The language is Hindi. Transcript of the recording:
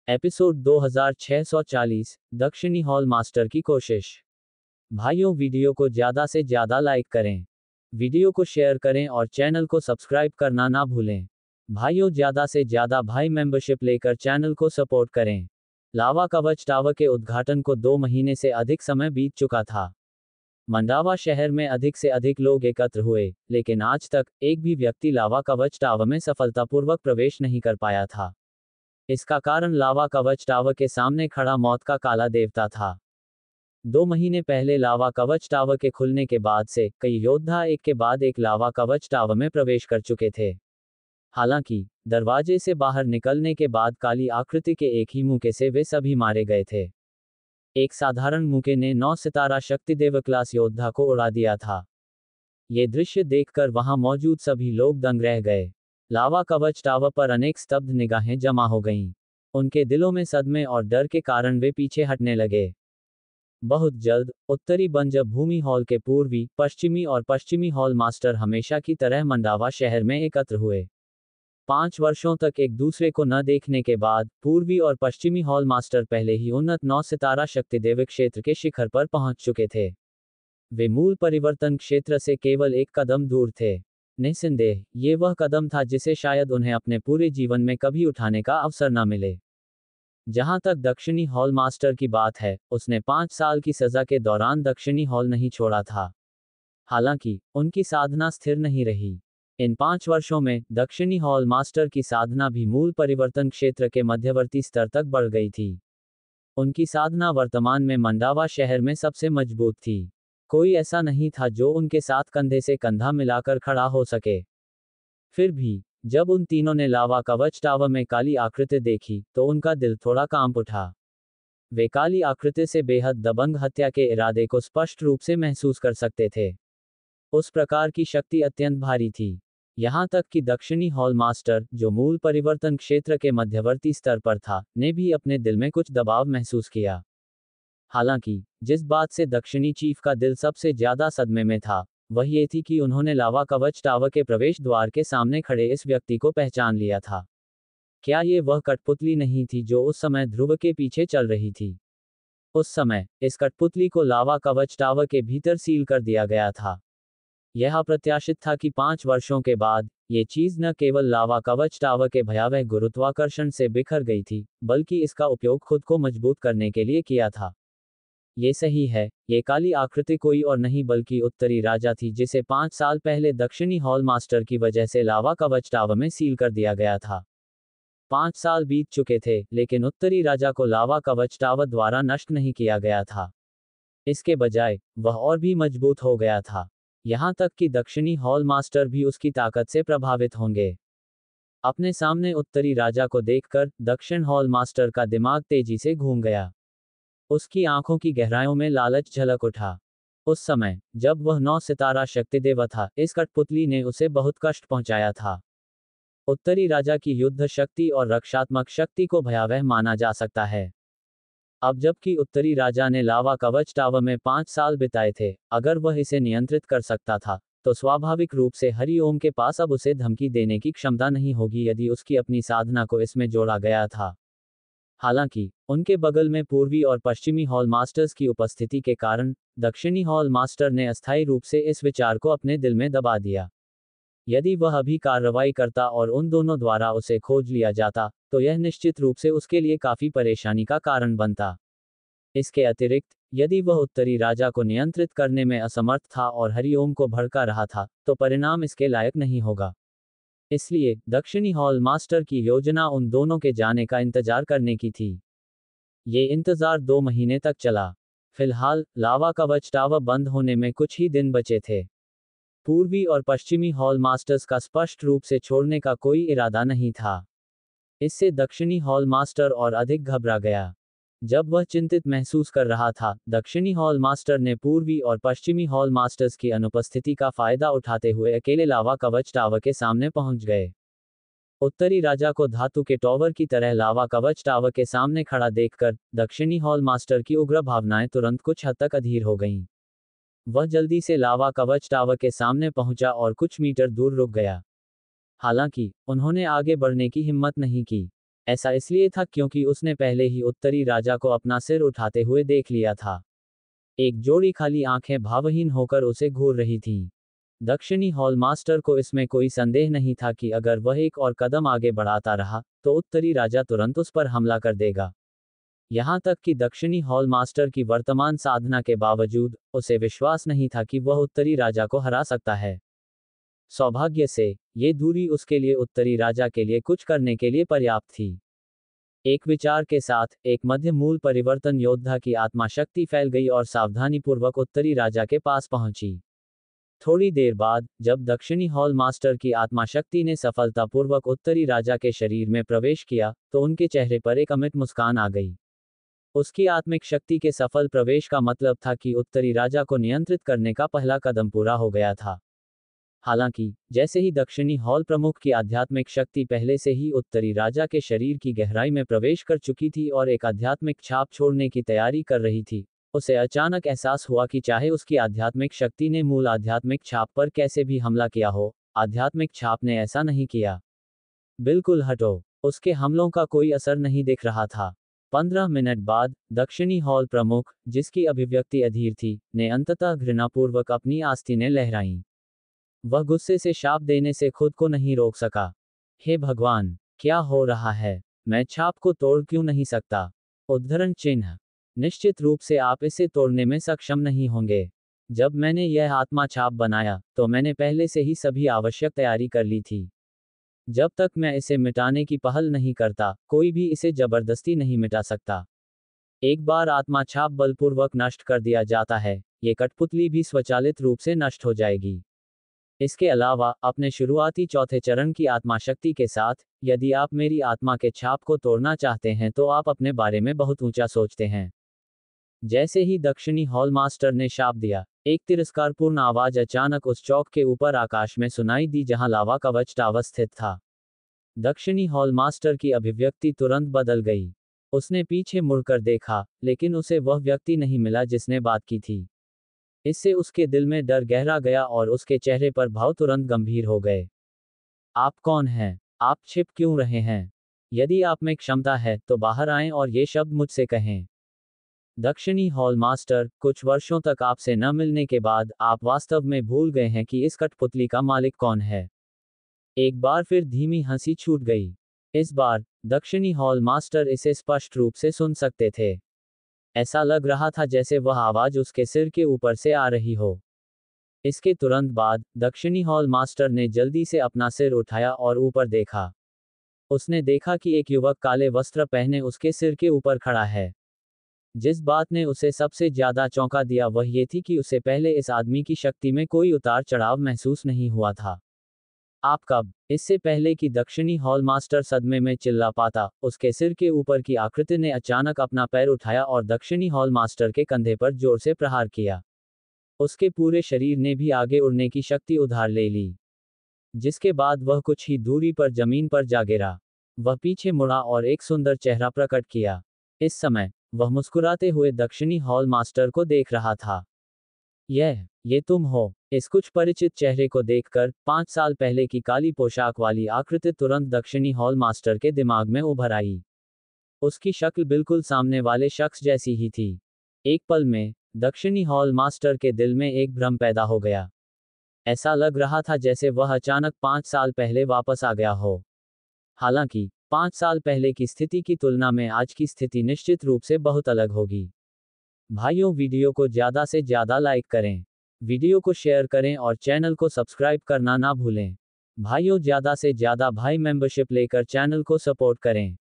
एपिसोड 2640, दक्षिणी हॉल मास्टर की कोशिश। भाइयों, वीडियो को ज़्यादा से ज़्यादा लाइक करें, वीडियो को शेयर करें और चैनल को सब्सक्राइब करना ना भूलें। भाइयों, ज़्यादा से ज़्यादा भाई मेंबरशिप लेकर चैनल को सपोर्ट करें। लावा कवच टावर के उद्घाटन को 2 महीने से अधिक समय बीत चुका था। मंडावा शहर में अधिक से अधिक लोग एकत्र हुए, लेकिन आज तक एक भी व्यक्ति लावा कवच टावर में सफलतापूर्वक प्रवेश नहीं कर पाया था। इसका कारण लावा कवच टावर के सामने खड़ा मौत का काला देवता था। 2 महीने पहले लावा कवच टावर के खुलने के बाद से कई योद्धा एक के बाद एक लावा कवच टावर में प्रवेश कर चुके थे। हालांकि दरवाजे से बाहर निकलने के बाद काली आकृति के एक ही मुके से वे सभी मारे गए थे। एक साधारण मुके ने 9 सितारा शक्तिदेव क्लास योद्धा को उड़ा दिया था। ये दृश्य देखकर वहां मौजूद सभी लोग दंग रह गए। लावा कवच टावर पर अनेक स्तब्ध निगाहें जमा हो गईं। उनके दिलों में सदमे और डर के कारण वे पीछे हटने लगे। बहुत जल्द उत्तरी बंजर भूमि हॉल के पूर्वी, पश्चिमी और पश्चिमी हॉल मास्टर हमेशा की तरह मंडावा शहर में एकत्र हुए। 5 वर्षों तक एक दूसरे को न देखने के बाद पूर्वी और पश्चिमी हॉल मास्टर पहले ही उन्नत 9 सितारा शक्तिदेव क्षेत्र के शिखर पर पहुंच चुके थे। वे मूल परिवर्तन क्षेत्र से केवल एक कदम दूर थे। निस्संदेह, ये वह कदम था जिसे शायद उन्हें अपने पूरे जीवन में कभी उठाने का अवसर न मिले। जहां तक दक्षिणी हॉल मास्टर की बात है, उसने 5 साल की सजा के दौरान दक्षिणी हॉल नहीं छोड़ा था। हालांकि उनकी साधना स्थिर नहीं रही। इन 5 वर्षों में दक्षिणी हॉल मास्टर की साधना भी मूल परिवर्तन क्षेत्र के मध्यवर्ती स्तर तक बढ़ गई थी। उनकी साधना वर्तमान में मंडावा शहर में सबसे मजबूत थी। कोई ऐसा नहीं था जो उनके साथ कंधे से कंधा मिलाकर खड़ा हो सके। फिर भी जब उन तीनों ने लावा कवच टावर में काली आकृति देखी, तो उनका दिल थोड़ा कांप उठा। वे काली आकृति से बेहद दबंग हत्या के इरादे को स्पष्ट रूप से महसूस कर सकते थे। उस प्रकार की शक्ति अत्यंत भारी थी। यहां तक कि दक्षिणी हॉल मास्टर, जो मूल परिवर्तन क्षेत्र के मध्यवर्ती स्तर पर था, ने भी अपने दिल में कुछ दबाव महसूस किया। हालांकि जिस बात से दक्षिणी चीफ का दिल सबसे ज्यादा सदमे में था, वह ये थी कि उन्होंने लावा कवच टावर के प्रवेश द्वार के सामने खड़े इस व्यक्ति को पहचान लिया था। क्या ये वह कठपुतली नहीं थी जो उस समय ध्रुव के पीछे चल रही थी? उस समय इस कठपुतली को लावा कवच टावर के भीतर सील कर दिया गया था। यह अप्रत्याशित था कि 5 वर्षों के बाद ये चीज न केवल लावा कवच टावर के भयावह गुरुत्वाकर्षण से बिखर गई थी, बल्कि इसका उपयोग खुद को मजबूत करने के लिए किया था। ये सही है, ये काली आकृति कोई और नहीं बल्कि उत्तरी राजा थी, जिसे 5 साल पहले दक्षिणी हॉल मास्टर की वजह से लावा कवच टावर में सील कर दिया गया था। 5 साल बीत चुके थे, लेकिन उत्तरी राजा को लावा कवच टावर द्वारा नष्ट नहीं किया गया था। इसके बजाय वह और भी मजबूत हो गया था। यहां तक कि दक्षिणी हॉल मास्टर भी उसकी ताकत से प्रभावित होंगे। अपने सामने उत्तरी राजा को देखकर दक्षिण हॉल मास्टर का दिमाग तेजी से घूम गया। उसकी आंखों की गहराइयों में लालच झलक उठा। उस समय जब वह 9 सितारा शक्तिदेव था, इस कठपुतली ने उसे बहुत कष्ट पहुंचाया था। उत्तरी राजा की युद्ध शक्ति और रक्षात्मक शक्ति को भयावह माना जा सकता है। अब जबकि उत्तरी राजा ने लावा कवच टावर में 5 साल बिताए थे, अगर वह इसे नियंत्रित कर सकता था, तो स्वाभाविक रूप से हरिओम के पास अब उसे धमकी देने की क्षमता नहीं होगी यदि उसकी अपनी साधना को इसमें जोड़ा गया था। हालांकि उनके बगल में पूर्वी और पश्चिमी हॉल मास्टर्स की उपस्थिति के कारण दक्षिणी हॉल मास्टर ने अस्थायी रूप से इस विचार को अपने दिल में दबा दिया। यदि वह अभी कार्रवाई करता और उन दोनों द्वारा उसे खोज लिया जाता, तो यह निश्चित रूप से उसके लिए काफी परेशानी का कारण बनता। इसके अतिरिक्त, यदि वह उत्तरी राजा को नियंत्रित करने में असमर्थ था और हरिओम को भड़का रहा था, तो परिणाम इसके लायक नहीं होगा। इसलिए दक्षिणी हॉल मास्टर की योजना उन दोनों के जाने का इंतजार करने की थी। ये इंतजार 2 महीने तक चला। फिलहाल लावा कवच टावर बंद होने में कुछ ही दिन बचे थे। पूर्वी और पश्चिमी हॉल मास्टर्स का स्पष्ट रूप से छोड़ने का कोई इरादा नहीं था। इससे दक्षिणी हॉल मास्टर और अधिक घबरा गया। जब वह चिंतित महसूस कर रहा था, दक्षिणी हॉल मास्टर ने पूर्वी और पश्चिमी हॉल मास्टर्स की अनुपस्थिति का फायदा उठाते हुए अकेले लावा कवच टावर के सामने पहुंच गए। उत्तरी राजा को धातु के टॉवर की तरह लावा कवच टावर के सामने खड़ा देखकर दक्षिणी हॉल मास्टर की उग्र भावनाएं तुरंत कुछ हद तक अधीर हो गईं। वह जल्दी से लावा कवच टावर के सामने पहुंचा और कुछ मीटर दूर रुक गया। हालांकि उन्होंने आगे बढ़ने की हिम्मत नहीं की। ऐसा इसलिए था क्योंकि उसने पहले ही उत्तरी राजा को अपना सिर उठाते हुए देख लिया था। एक जोड़ी खाली आंखें भावहीन होकर उसे घूर रही थीं। दक्षिणी हॉल मास्टर को इसमें कोई संदेह नहीं था कि अगर वह एक और कदम आगे बढ़ाता रहा, तो उत्तरी राजा तुरंत उस पर हमला कर देगा। यहाँ तक कि दक्षिणी हॉल मास्टर की वर्तमान साधना के बावजूद, उसे विश्वास नहीं था कि वह उत्तरी राजा को हरा सकता है। सौभाग्य से, ये दूरी उसके लिए उत्तरी राजा के लिए कुछ करने के लिए पर्याप्त थी। एक विचार के साथ, एक मध्य मूल परिवर्तन योद्धा की आत्मा शक्ति फैल गई और सावधानीपूर्वक उत्तरी राजा के पास पहुंची। थोड़ी देर बाद, जब दक्षिणी हॉल मास्टर की आत्मा शक्ति ने सफलतापूर्वक उत्तरी राजा के शरीर में प्रवेश किया, तो उनके चेहरे पर एक अमिट मुस्कान आ गई। उसकी आत्मिक शक्ति के सफल प्रवेश का मतलब था कि उत्तरी राजा को नियंत्रित करने का पहला कदम पूरा हो गया था। हालांकि, जैसे ही दक्षिणी हॉल प्रमुख की आध्यात्मिक शक्ति पहले से ही उत्तरी राजा के शरीर की गहराई में प्रवेश कर चुकी थी और एक आध्यात्मिक छाप छोड़ने की तैयारी कर रही थी, उसे अचानक एहसास हुआ कि चाहे उसकी आध्यात्मिक शक्ति ने मूल आध्यात्मिक छाप पर कैसे भी हमला किया हो, आध्यात्मिक छाप ने ऐसा नहीं किया। बिल्कुल हटो। उसके हमलों का कोई असर नहीं दिख रहा था। 15 मिनट बाद, दक्षिणी हॉल प्रमुख, जिसकी अभिव्यक्ति अधीर थी, ने अंततः घृणापूर्वक अपनी आस्तीनें लहराईं। वह गुस्से से शाप देने से खुद को नहीं रोक सका। हे भगवान, क्या हो रहा है? मैं छाप को तोड़ क्यों नहीं सकता? उद्धरण चिन्ह। निश्चित रूप से आप इसे तोड़ने में सक्षम नहीं होंगे। जब मैंने यह आत्मा छाप बनाया, तो मैंने पहले से ही सभी आवश्यक तैयारी कर ली थी। जब तक मैं इसे मिटाने की पहल नहीं करता, कोई भी इसे जबरदस्ती नहीं मिटा सकता। एक बार आत्मा छाप बलपूर्वक नष्ट कर दिया जाता है, ये कठपुतली भी स्वचालित रूप से नष्ट हो जाएगी। इसके अलावा, अपने शुरुआती चौथे चरण की आत्मा शक्ति के साथ, यदि आप मेरी आत्मा के छाप को तोड़ना चाहते हैं तो आप अपने बारे में बहुत ऊंचा सोचते हैं। जैसे ही दक्षिणी हॉल मास्टर ने शाप दिया, एक तिरस्कारपूर्ण आवाज अचानक उस चौक के ऊपर आकाश में सुनाई दी जहां लावा कवच टावर स्थित था। दक्षिणी हॉल मास्टर की अभिव्यक्ति तुरंत बदल गई। उसने पीछे मुड़कर देखा, लेकिन उसे वह व्यक्ति नहीं मिला जिसने बात की थी। इससे उसके दिल में डर गहरा गया और उसके चेहरे पर भाव तुरंत गंभीर हो गए। आप कौन हैं? आप छिप क्यों रहे हैं? यदि आप में क्षमता है, तो बाहर आएं और ये शब्द मुझसे कहें। दक्षिणी हॉल मास्टर, कुछ वर्षों तक आपसे न मिलने के बाद, आप वास्तव में भूल गए हैं कि इस कठपुतली का मालिक कौन है। एक बार फिर धीमी हंसी छूट गई। इस बार, दक्षिणी हॉल मास्टर इसे स्पष्ट रूप से सुन सकते थे। ऐसा लग रहा था जैसे वह आवाज उसके सिर के ऊपर से आ रही हो। इसके तुरंत बाद, दक्षिणी हॉल मास्टर ने जल्दी से अपना सिर उठाया और ऊपर देखा। उसने देखा कि एक युवक काले वस्त्र पहने उसके सिर के ऊपर खड़ा है। जिस बात ने उसे सबसे ज्यादा चौंका दिया वह ये थी कि उसे पहले इस आदमी की शक्ति में कोई उतार चढ़ाव महसूस नहीं हुआ था। आप कब? इससे पहले कि दक्षिणी हॉल मास्टर सदमे में चिल्ला पाता, उसके सिर के ऊपर की आकृति ने अचानक अपना पैर उठाया और दक्षिणी हॉल मास्टर के कंधे पर जोर से प्रहार किया। उसके पूरे शरीर ने भी आगे उड़ने की शक्ति उधार ले ली, जिसके बाद वह कुछ ही दूरी पर जमीन पर जा गिरा। वह पीछे मुड़ा और एक सुंदर चेहरा प्रकट किया। इस समय, वह मुस्कुराते हुए दक्षिणी हॉल मास्टर को देख रहा था। ये तुम हो। इस कुछ परिचित चेहरे को देखकर, 5 साल पहले की काली पोशाक वाली आकृति तुरंत दक्षिणी हॉल मास्टर के दिमाग में उभर आई। उसकी शक्ल बिल्कुल सामने वाले शख्स जैसी ही थी। एक पल में, दक्षिणी हॉल मास्टर के दिल में एक भ्रम पैदा हो गया। ऐसा लग रहा था जैसे वह अचानक 5 साल पहले वापस आ गया हो। हालांकि, 5 साल पहले की स्थिति की तुलना में आज की स्थिति निश्चित रूप से बहुत अलग होगी। भाइयों, वीडियो को ज़्यादा से ज़्यादा लाइक करें, वीडियो को शेयर करें और चैनल को सब्सक्राइब करना ना भूलें। भाइयों, ज़्यादा से ज़्यादा भाई मेंबरशिप लेकर चैनल को सपोर्ट करें।